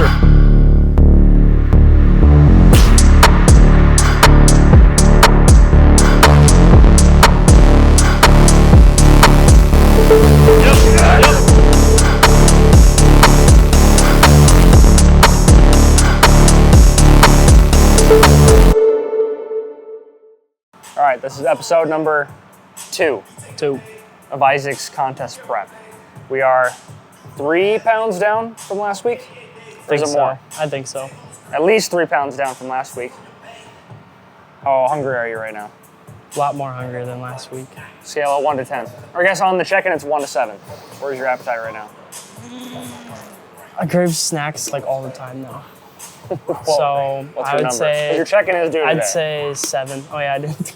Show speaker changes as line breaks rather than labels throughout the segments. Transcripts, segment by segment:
Chapter.
All right, this is episode number two of Isaac's contest prep. We are 3 pounds down from last week. Or is it more?
I think so.
At least 3 pounds down from last week. How hungry are you right now?
A lot more hungry than last week.
Scale of 1 to 10. Or I guess on the check-in it's 1 to 7. Where's your appetite right now?
I crave snacks like all the time now.
Well,
So
what's
I
your
would
number?
say
Your check-in is due today.
I'd say 7. Oh yeah, I did.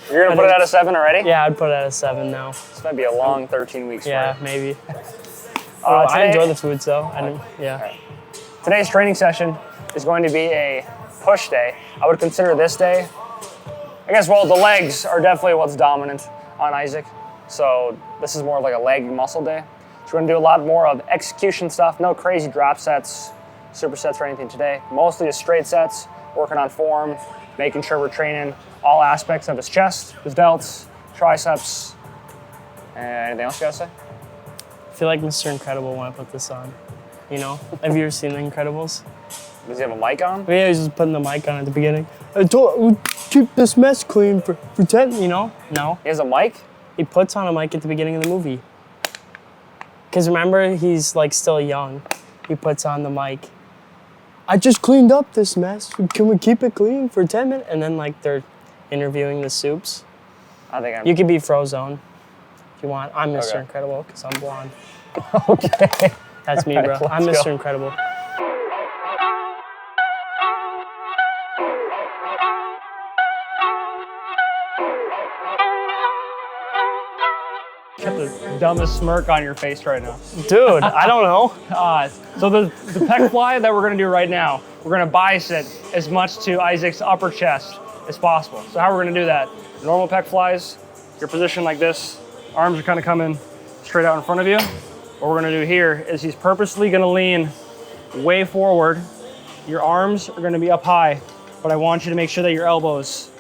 You're gonna put it at a 7 already?
Yeah, I'd put it at a 7 now.
This might be a long 13 weeks
Yeah,
for you.
maybe.
Today,
I enjoy the food, so I didn't, yeah.
Right. Today's training session is going to be a push day. I would consider this day, I guess, well, the legs are definitely what's dominant on Isaac. So this is more like a leg muscle day. So we're gonna do a lot more of execution stuff, no crazy drop sets, supersets or anything today. Mostly just straight sets, working on form, making sure we're training all aspects of his chest, his delts, triceps, and anything else you gotta say?
I feel like Mr. Incredible when I put this on. You know? Have you ever seen The Incredibles?
Does he have a mic on?
Yeah, he's just putting the mic on at the beginning. I told we'll keep this mess clean for 10, you know? No.
He has a mic?
He puts on a mic at the beginning of the movie. Because remember, he's like still young. He puts on the mic. I just cleaned up this mess. Can we keep it clean for 10 minutes? And then like they're interviewing the soups.
I think I'm...
You could be Frozone if you want. I'm Mr.
Okay.
Incredible because I'm blonde.
Okay.
That's me, bro. I'm
let's
Mr.
go.
Incredible.
You have the dumbest smirk on your face right now.
Dude, I don't know.
So the pec fly that we're gonna do right now, we're gonna bias it as much to Isaac's upper chest as possible. So how we're gonna do that? Normal pec flies, you're positioned like this, arms are kind of coming straight out in front of you. What we're gonna do here is he's purposely gonna lean way forward. Your arms are gonna be up high, but I want you to make sure that your elbows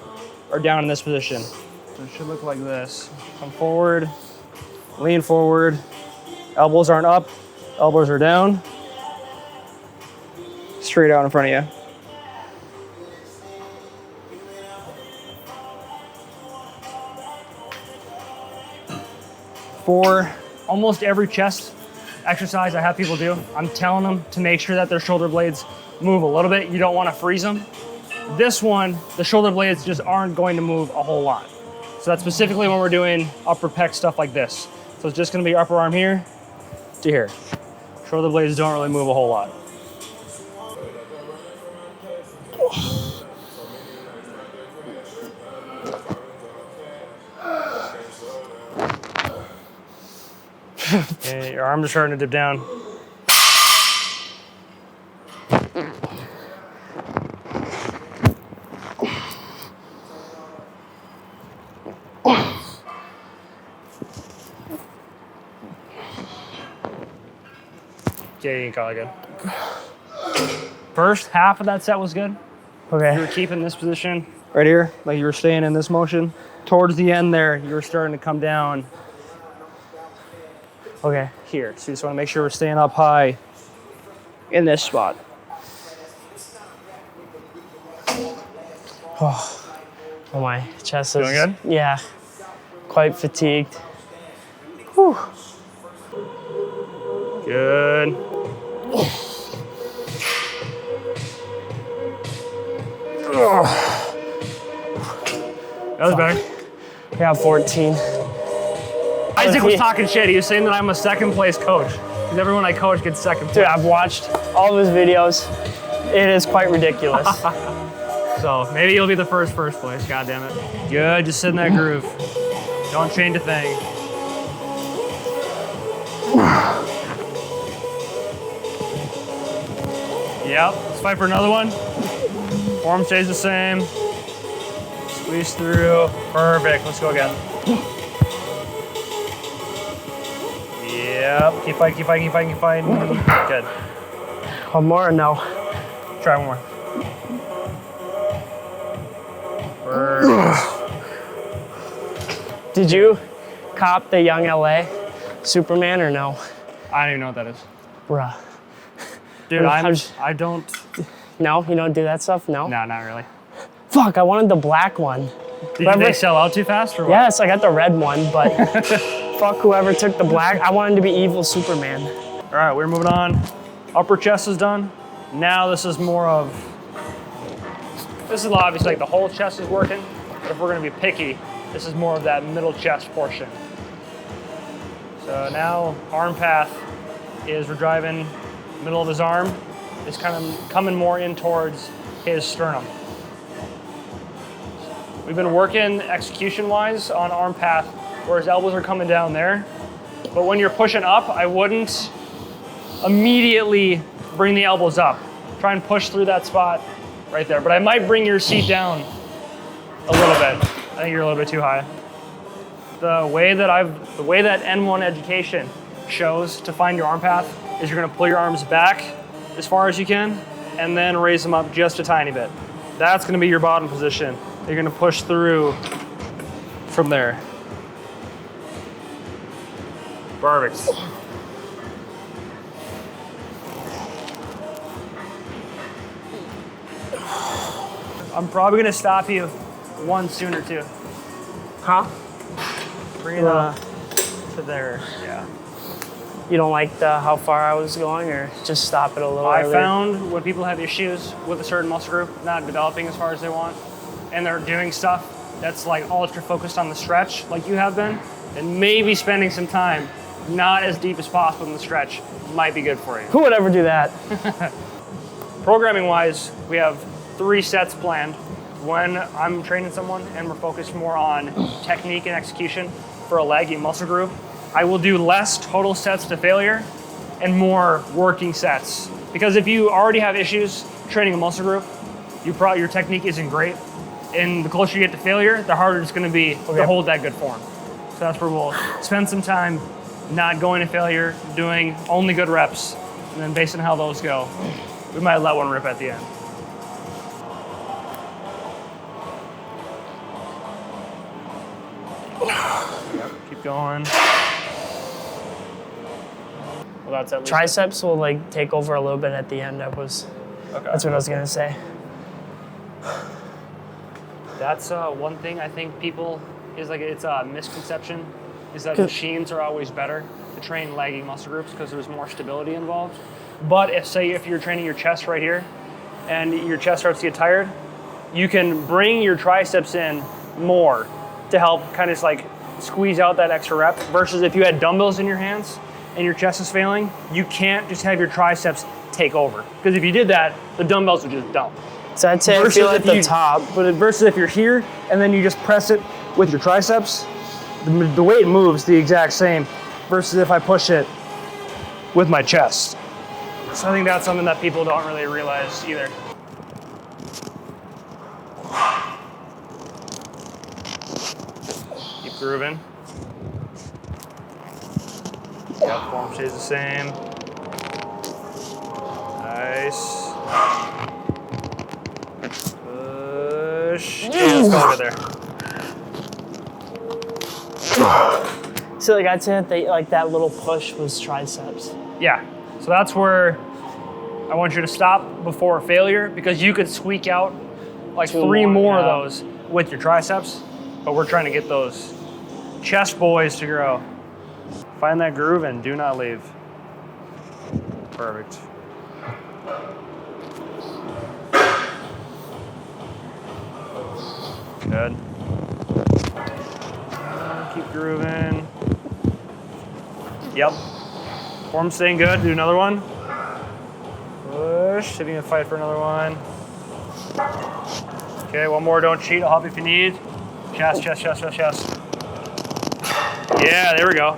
are down in this position. So it should look like this. Come forward, lean forward, elbows aren't up, elbows are down. Straight out in front of you. For almost every chest exercise I have people do, I'm telling them to make sure that their shoulder blades move a little bit. You don't want to freeze them. This one, the shoulder blades just aren't going to move a whole lot. So that's specifically when we're doing upper pec stuff like this. So it's just gonna be your upper arm here to here. Shoulder blades don't really move a whole lot. Okay, your arms are starting to dip down. Yeah, you can call it good. First half of that set was good. You were
Okay.
keeping this position right here, like you were staying in this motion. Towards the end there, you were starting to come down
Okay.
here. So you just want to make sure we're staying up high in this spot.
Oh, my chest is...
Feeling good?
Yeah. Quite fatigued. Whew.
Good. That was better.
Yeah, 14.
Isaac was talking shit. He was saying that I'm a second place coach. Because everyone I coach gets second place.
Dude, I've watched all of his videos. It is quite ridiculous.
So maybe you'll be the first place. God damn it. Good. Just sit in that groove. Don't change a thing. Yep. Let's fight for another one. Form stays the same. Squeeze through. Perfect. Let's go again. Yep. Keep fighting. Good.
One more or no?
Try one more.
Did you cop the Young LA Superman or no?
I don't even know what that is.
Bruh.
Dude, I don't.
No, you don't do that stuff? No?
No, not really.
Fuck, I wanted the black one.
Did they sell out too fast or what?
Yes, I got the red one, but fuck whoever took the black. I wanted to be evil Superman.
All right, we're moving on. Upper chest is done. Now this is more of, this is obviously like the whole chest is working, but if we're gonna be picky, this is more of that middle chest portion. So now arm path is we're driving middle of his arm. It's kind of coming more in towards his sternum. We've been working execution-wise on arm path where his elbows are coming down there. But when you're pushing up, I wouldn't immediately bring the elbows up. Try and push through that spot right there. But I might bring your seat down a little bit. I think you're a little bit too high. The way that N1 education shows to find your arm path is you're gonna pull your arms back as far as you can and then raise them up just a tiny bit. That's gonna be your bottom position. You're gonna push through from there. Perfect. I'm probably gonna stop you one sooner too.
Huh?
Bring it up to there, yeah.
You don't like how far I was going, or just stop it a little earlier?
I found when people have issues with a certain muscle group not developing as far as they want, and they're doing stuff that's like ultra focused on the stretch like you have been, and maybe spending some time not as deep as possible in the stretch might be good for you.
Who would ever do that?
Programming wise, we have 3 sets planned. When I'm training someone and we're focused more on technique and execution for a laggy muscle group, I will do less total sets to failure and more working sets. Because if you already have issues training a muscle group, your technique isn't great, and the closer you get to failure, the harder it's gonna be to hold that good form. So that's where we'll spend some time not going to failure, doing only good reps, and then based on how those go, we might let one rip at the end. Yep, keep going. Well, that's at least
Triceps will like take over a little bit at the end. That's what I was gonna say.
That's one thing I think people is like, it's a misconception, is that machines are always better to train lagging muscle groups because there's more stability involved. But if you're training your chest right here and your chest starts to get tired, you can bring your triceps in more to help kind of like squeeze out that extra rep, versus if you had dumbbells in your hands and your chest is failing, you can't just have your triceps take over. Because if you did that, the dumbbells would just dump.
So I'd say I feel at the top.
But versus if you're here and then you just press it with your triceps, the weight moves the exact same versus if I push it with my chest. So I think that's something that people don't really realize either. Keep grooving. Yep, form stays the same. Nice. Push. Yeah, let's go over there.
So like I'd say that that little push was triceps.
Yeah. So that's where I want you to stop before failure, because you could squeak out like 3 more of those with your triceps, but we're trying to get those chest boys to grow. Find that groove and do not leave. Perfect. Good. Keep grooving. Yep. Form staying good. Do another one. Push. Sitting in fight for another one. Okay, one more. Don't cheat. I'll help you if you need. Chest, chest, chest, chest, chest. Yeah, there we go.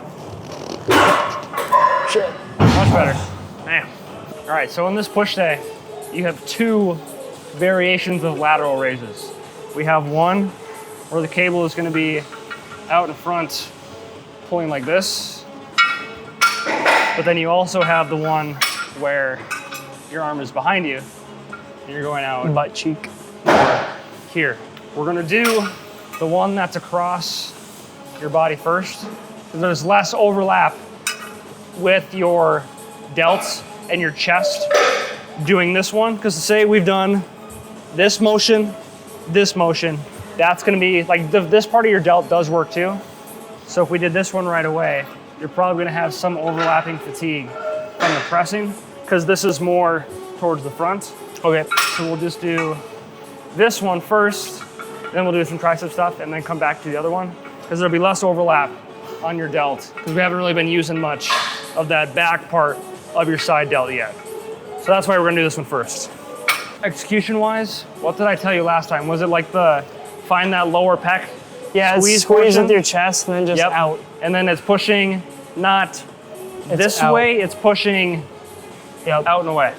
Shit.
Much better. Man. All right, so in this push day, you have 2 variations of lateral raises. We have one where the cable is going to be out in front, pulling like this. But then you also have the one where your arm is behind you, and you're going out
Butt cheek.
here. We're gonna do the one that's across your body first, because there's less overlap with your delts and your chest doing this one. Because say we've done this motion, that's gonna be, like this part of your delt does work too. So if we did this one right away, you're probably gonna have some overlapping fatigue from the pressing, because this is more towards the front.
Okay.
So we'll just do this one first, then we'll do some tricep stuff, and then come back to the other one, because there'll be less overlap on your delt, because we haven't really been using much of that back part of your side delt yet. So that's why we're gonna do this one first. Execution-wise, what did I tell you last time? Was it like find that lower pec?
Yeah, squeeze with your chest and then just out.
And then it's pushing not this
out.
way, it's pushing out and away.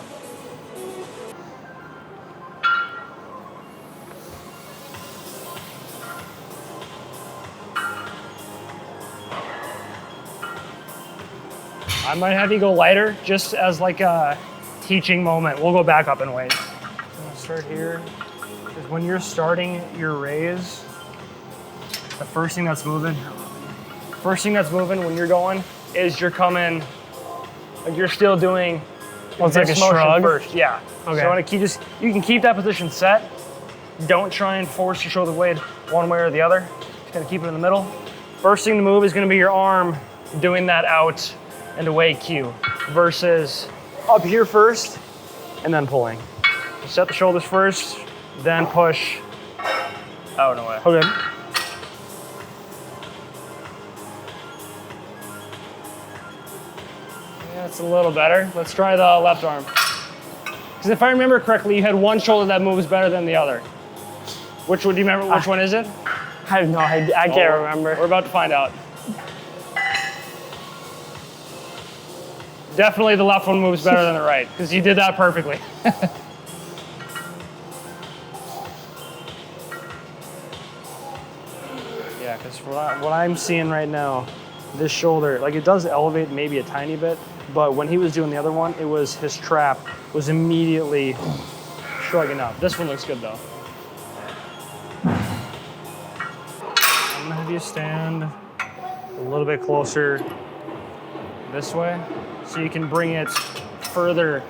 I might have you go lighter, just as like a teaching moment. We'll go back up and weight. I'm gonna start here. Because when you're starting your raise, the first thing that's moving when you're going is you're coming, like you're still doing
it's like a
motion
shrug?
first. Yeah.
Okay.
So I want to you can keep that position set. Don't try and force your shoulder blade one way or the other. Just gotta keep it in the middle. First thing to move is gonna be your arm doing that out and away cue versus up here first and then pulling. So set the shoulders first, then push out and away.
Okay.
That's a little better. Let's try the left arm. Because if I remember correctly, you had one shoulder that moves better than the other. Which one, do you remember, which one is it?
I have no idea. I can't remember.
We're about to find out. Definitely the left one moves better than the right, because you did that perfectly. Yeah, because what I'm seeing right now, this shoulder, like it does elevate maybe a tiny bit, but when he was doing the other one, it was his trap was immediately shrugging up. This one looks good though. I'm gonna have you stand a little bit closer this way, so you can bring it further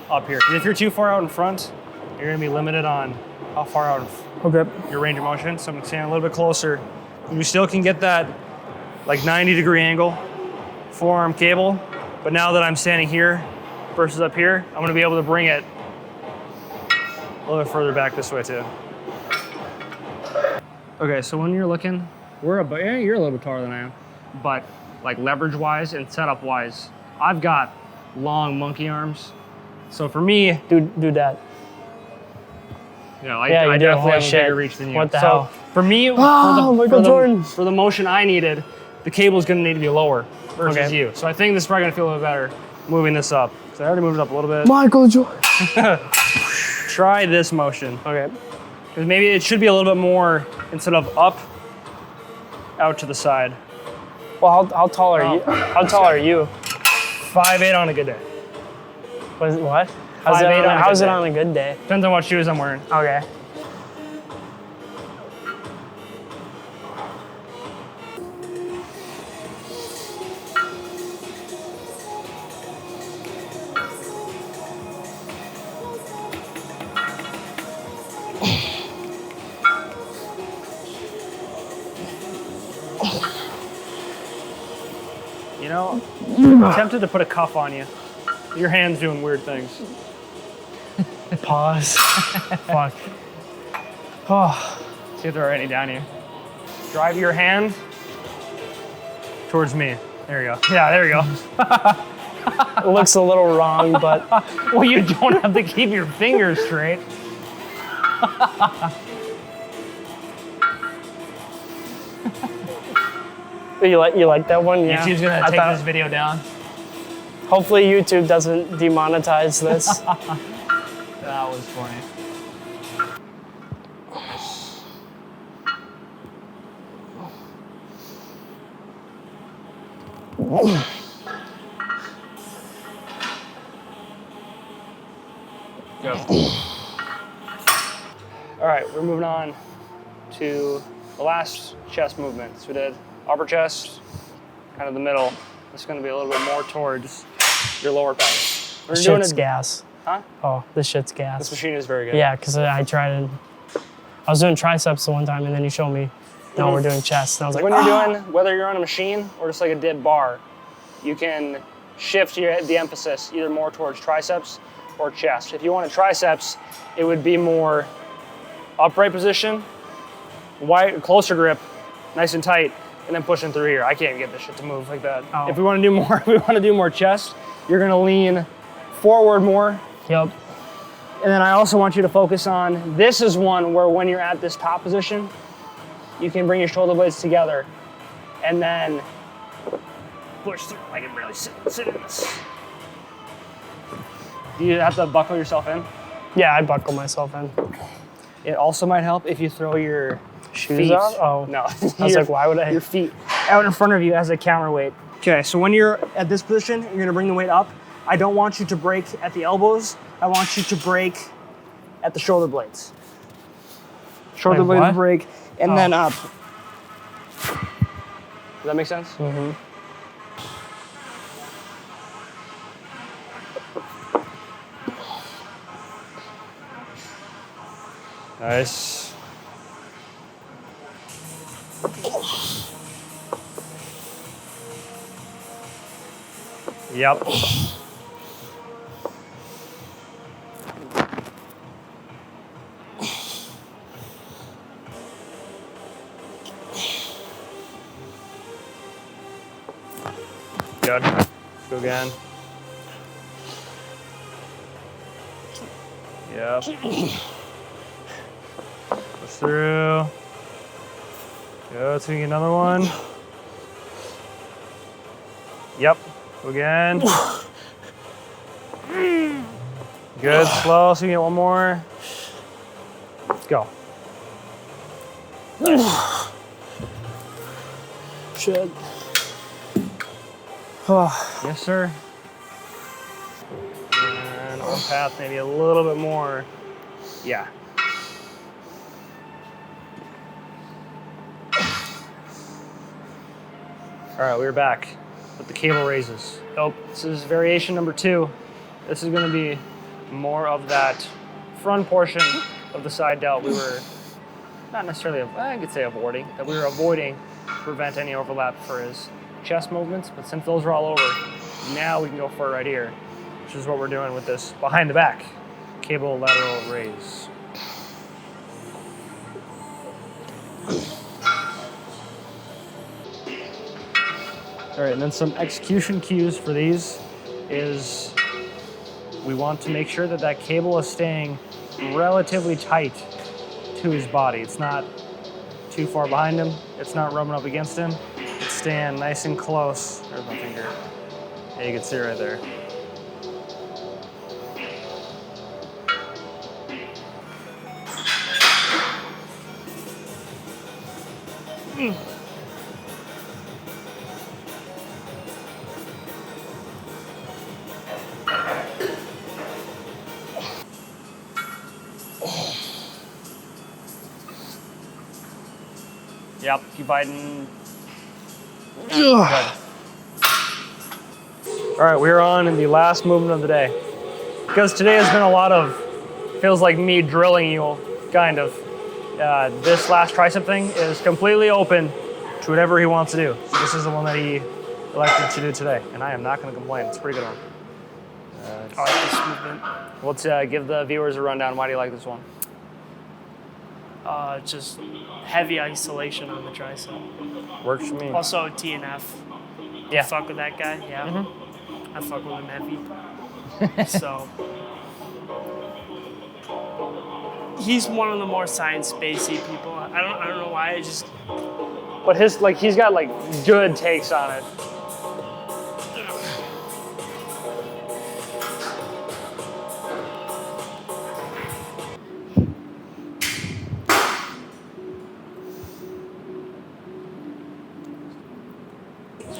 up here. If you're too far out in front, you're gonna be limited on how far out your range of motion. So I'm gonna stand a little bit closer. You still can get that like 90-degree angle, forearm cable, but now that I'm standing here versus up here, I'm gonna be able to bring it a little bit further back this way too. Okay, so when you're looking, you're a little bit taller than I am, but like leverage-wise and setup-wise, I've got long monkey arms. So for me,
do that.
You know, I definitely have a bigger reach than you.
What the hell?
For me, for the motion I needed, the cable's gonna need to be lower versus you. So I think this is probably gonna feel a little better moving this up. So I already moved it up a little bit.
Michael Jordan.
Try this motion.
Okay.
Because maybe it should be a little bit more, instead of up, out to the side.
Well, how tall are you? How tall are you?
5'8" on a good day.
What? How's it on a good day?
Depends on what shoes I'm wearing.
Okay.
You know, I'm tempted to put a cuff on you. Your hand's doing weird things.
Pause. Fuck. Oh.
See if there are any down here. Drive your hand towards me. There you go. Yeah, there you go.
It looks a little wrong, but
well, you don't have to keep your fingers straight.
you like that one? Yeah.
YouTube's gonna take this video down.
Hopefully YouTube doesn't demonetize this.
That was funny. All right, we're moving on to the last chest movement. So we did upper chest, kind of the middle. It's gonna be a little bit more towards your lower back. We're doing
Shit's gas.
Huh?
Oh, this shit's
This
gas.
machine is very good.
Yeah, because I tried it. I was doing triceps the one time, and then you showed me, no, we're doing chest. And I was like,
When you're doing, whether you're on a machine or just like a dip bar, you can shift the emphasis either more towards triceps or chest. If you want a triceps, it would be more upright position, wide, closer grip, nice and tight, and then pushing through here. I can't get this shit to move like that.
Oh.
If we want to do more, if we want to do more chest, you're gonna lean forward more.
Yep.
And then I also want you to focus on, this is one where when you're at this top position, you can bring your shoulder blades together and then push through. I can barely sit in this. Do you have to buckle yourself in?
Yeah, I buckle myself in.
It also might help if you throw your
Shoes
feet.
off? Oh.
No.
I was like, why would I?
Your feet out in front of you as a counterweight. Okay, so when you're at this position, you're gonna bring the weight up. I don't want you to break at the elbows. I want you to break at the shoulder blades. Shoulder
Wait,
blades
what?
break and
Oh.
then up. Does that make sense?
Mm-hmm.
Nice. Yep. Good. Go again. Yep. Push through. Good. So we get another one. Yep. Go again. Good. Slow. So you get one more. Go.
Shit.
Yes, sir. And on path, maybe a little bit more. Yeah. All right, we're back with the cable raises. Oh, this is variation number 2. This is going to be more of that front portion of the side delt we were not necessarily, I could say avoiding, that we were avoiding to prevent any overlap for his chest movements, but since those are all over, now we can go for it right here, which is what we're doing with this behind the back cable lateral raise. All right, and then some execution cues for these is we want to make sure that that cable is staying relatively tight to his body. It's not too far behind him. It's not rubbing up against him. It's staying nice and close. There's my finger. Yeah, you can see it right there. Yep, keep fighting. Good. All right, we're on in the last movement of the day. Because today has been a lot of, feels like me drilling you, kind of. This last tricep thing is completely open to whatever he wants to do. So this is the one that he elected to do today, and I am not going to complain. It's a pretty good one.
I like this movement.
Let's give the viewers a rundown. Why do you like this one?
Just heavy isolation on the tricep.
Works for me.
Also TNF.
Yeah.
Fuck with that guy, yeah. I fuck with him heavy. So he's one of the more science-basedy people. I don't know why. I just
But his he's got good takes on it.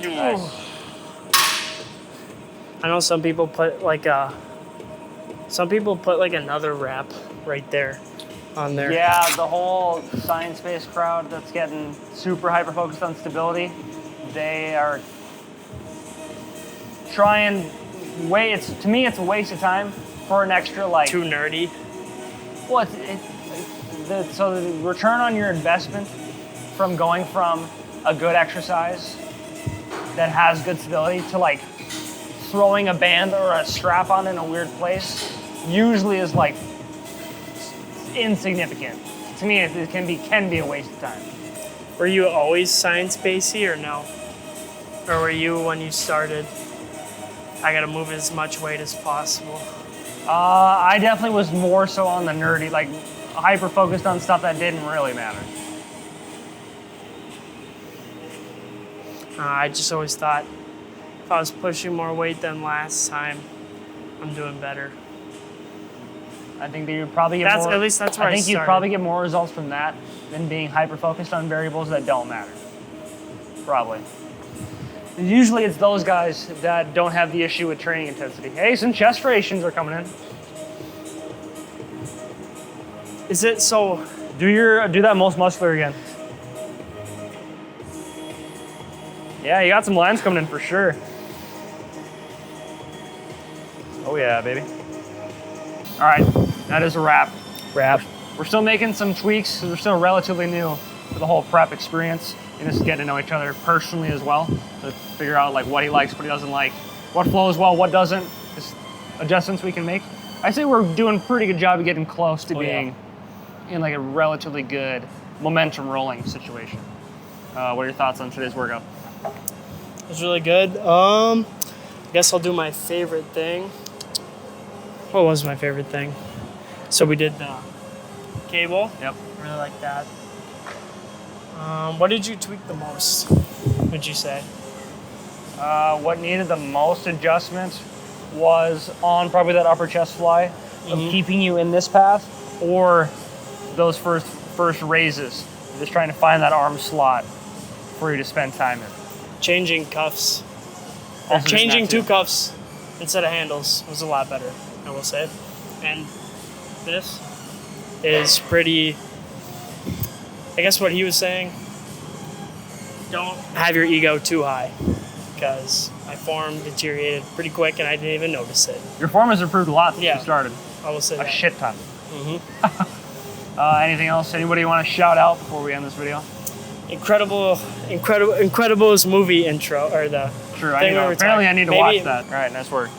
Nice.
I know some people put Some people put like another wrap right there on there.
Yeah, the whole science-based crowd that's getting super hyper-focused on stability, they are trying to me, it's a waste of time for an extra, like...
Too nerdy.
Well, so the return on your investment from going from a good exercise that has good stability to like throwing a band or a strap on in a weird place usually is like insignificant. To me, it can be a waste of time.
Were you always science-basedy or no? Or were you, when you started, I gotta move as much weight as possible?
I definitely was more so on the nerdy, like hyper-focused on stuff that didn't really matter.
I just always thought if I was pushing more weight than last time, I'm doing better.
I think that you'd probably get more...
At least that's where I
think you'd
started.
probably get more results from that than being hyper-focused on variables that don't matter. Probably. Usually it's those guys that don't have the issue with training intensity. Hey, some chest striations are coming in.
Is it so?
Do that most muscular again. Yeah, you got some lines coming in for sure. Oh yeah, baby. All right, that is a wrap. We're still making some tweaks because we're still relatively new to the whole prep experience and just getting to know each other personally as well to figure out like what he likes, what he doesn't like, what flows well, what doesn't, just adjustments we can make. I say we're doing a pretty good job of getting close to being in like a relatively good momentum rolling situation. What are your thoughts on today's workout?
It was really good. I guess I'll do my favorite thing. What was my favorite thing? So we did the cable.
Yep.
Really like that. What did you tweak the most, would you say?
What needed the most adjustment was on probably that upper chest fly of keeping you in this path or those first raises. Just trying to find that arm slot for you to spend time in.
Changing cuffs.
Also
Changing
doing that
two cuffs instead of handles was a lot better, I will say. And this is pretty, I guess what he was saying, don't have your ego too high because my form deteriorated pretty quick and I didn't even notice it.
Your form has improved a lot since you started.
I will say
a
that.
shit ton. Anything else? Anybody want to shout out before we end this video?
Incredible's movie intro or the
True.
thing
Apparently I need to watch that. All right, nice work.